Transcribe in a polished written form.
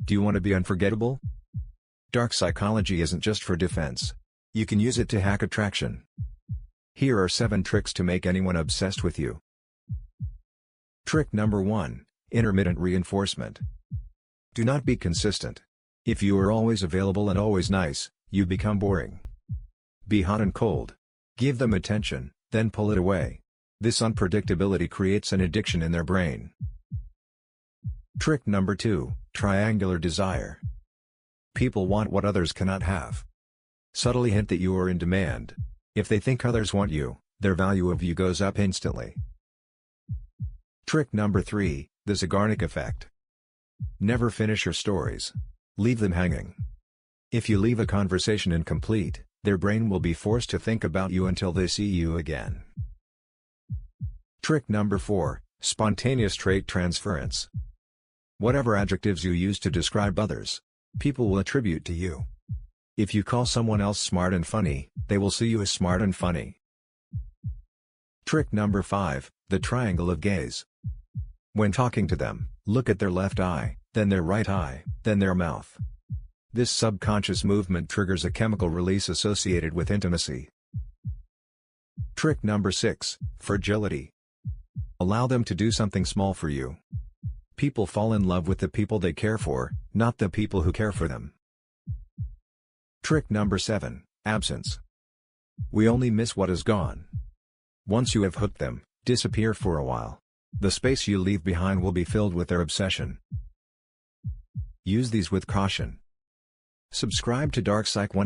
Do you want to be unforgettable? Dark psychology isn't just for defense. You can use it to hack attraction. Here are 7 tricks to make anyone obsessed with you. Trick number 1, intermittent reinforcement. Do not be consistent. If you are always available and always nice, you become boring. Be hot and cold. Give them attention, then pull it away. This unpredictability creates an addiction in their brain. Trick number 2, triangular desire. People want what others cannot have. Subtly hint that you are in demand. If they think others want you, their value of you goes up instantly. Trick number 3, the Zeigarnik Effect. Never finish your stories. Leave them hanging. If you leave a conversation incomplete, their brain will be forced to think about you until they see you again. Trick number 4, spontaneous trait transference. Whatever adjectives you use to describe others, people will attribute to you. If you call someone else smart and funny, they will see you as smart and funny. Trick number 5, the triangle of gaze. When talking to them, look at their left eye, then their right eye, then their mouth. This subconscious movement triggers a chemical release associated with intimacy. Trick number 6, fragility. Allow them to do something small for you. People fall in love with the people they care for, not the people who care for them. Trick number 7, absence. We only miss what is gone. Once you have hooked them, disappear for a while. The space you leave behind will be filled with their obsession. Use these with caution. Subscribe to Dark Psych 100.